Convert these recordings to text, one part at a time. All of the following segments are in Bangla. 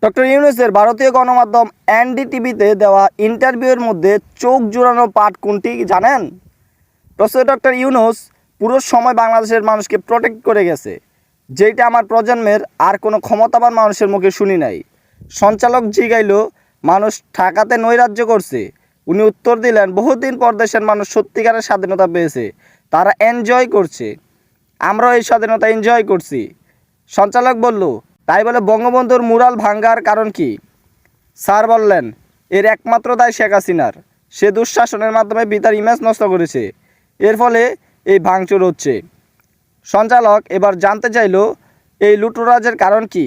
ডক্টর ইউনূসের ভারতীয় গণমাধ্যম এনডিটিভিতে দেওয়া ইন্টারভিউয়ের মধ্যে চোখ জুড়ানো পাঠ কোনটি জানেন? প্রফেসর ডক্টর ইউনূস পুরো সময় বাংলাদেশের মানুষকে প্রোটেক্ট করে গেছে, যেটা আমার প্রজন্মের আর কোনো ক্ষমতাবান মানুষের মুখে শুনি নাই। সঞ্চালক জিগাইল মানুষ ঢাকাতে নৈরাজ্য করছে, উনি উত্তর দিলেন বহুদিন পর দেশের মানুষ সত্যিকারের স্বাধীনতা পেয়েছে, তারা এনজয় করছে, আমরাও এই স্বাধীনতা এনজয় করছি। সঞ্চালক বলল, তাই বলে বঙ্গবন্ধুর মুরাল ভাঙ্গার কারণ কি? স্যার বললেন, এর একমাত্র দায় শেখ হাসিনার, সে দুঃশাসনের মাধ্যমে পিতার ইমেজ নষ্ট করেছে, এর ফলে এই ভাঙচুর হচ্ছে। সঞ্চালক এবার জানতে চাইল এই লুটরাজের কারণ কি,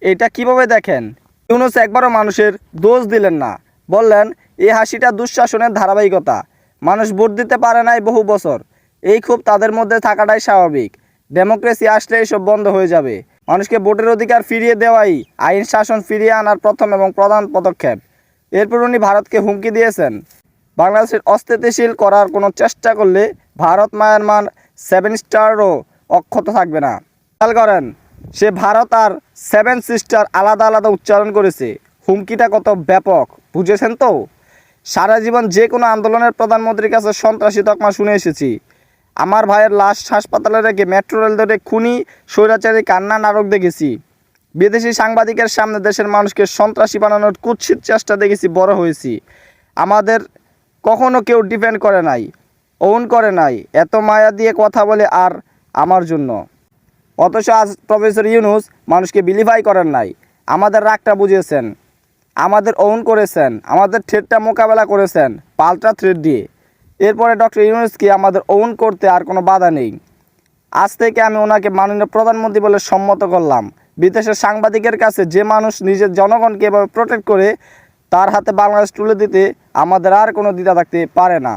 এটা কিভাবে দেখেন? ইউনূস একবারও মানুষের দোষ দিলেন না, বললেন এই হাসিটা দুঃশাসনের ধারাবাহিকতা, মানুষ ভোট দিতে পারে নাই বহু বছর, এই ক্ষোভ তাদের মধ্যে থাকাটাই স্বাভাবিক, ডেমোক্রেসি আসলে এসব বন্ধ হয়ে যাবে, মানুষকে ভোটের অধিকার ফিরিয়ে দেওয়াই আইন শাসন ফিরিয়ে আনার প্রথম এবং প্রধান পদক্ষেপ। এরপর উনি ভারতকে হুমকি দিয়েছেন, বাংলাদেশের অস্থিতিশীল করার কোনো চেষ্টা করলে ভারত মায়ানমার 7 স্টারও অক্ষত থাকবে না। খেয়াল করেন, সে ভারত আর 7 সিস্টার আলাদা আলাদা উচ্চারণ করেছে, হুমকিটা কত ব্যাপক বুঝেছেন তো? সারা জীবন যে কোনো আন্দোলনের প্রধানমন্ত্রীর কাছে সন্ত্রাসী তকমা শুনে এসেছি, আমার ভাইয়ের লাশ হাসপাতালে রেখে মেট্রো রেল ধরে খুনি স্বৈরাচারী কান্না নাটক দেখেছি, বিদেশি সাংবাদিকের সামনে দেশের মানুষকে সন্ত্রাসী বানানোর কুৎসিত চেষ্টা দেখেছি, বড় হয়েছি। আমাদের কখনো কেউ ডিফেন্ড করে নাই, ওন করে নাই, এত মায়া দিয়ে কথা বলে আর আমার জন্য। অথচ আজ প্রফেসর ইউনূস মানুষকে বিলিভাই করেন নাই, আমাদের রাগটা বুঝিয়েছেন, আমাদের ওন করেছেন, আমাদের থ্রেটটা মোকাবেলা করেছেন পাল্টা থ্রেট দিয়ে। এরপরে ডক্টর ইউনূসকে আমাদের ওন করতে আর কোনো বাধা নেই। আজ থেকে আমি ওনাকে মাননীয় প্রধানমন্ত্রী বলে সম্মত করলাম। বিদেশের সাংবাদিকের কাছে যে মানুষ নিজের জনগণকে এভাবে প্রোটেক্ট করে, তার হাতে বাংলাদেশ তুলে দিতে আমাদের আর কোনো দ্বিধা থাকতে পারে না।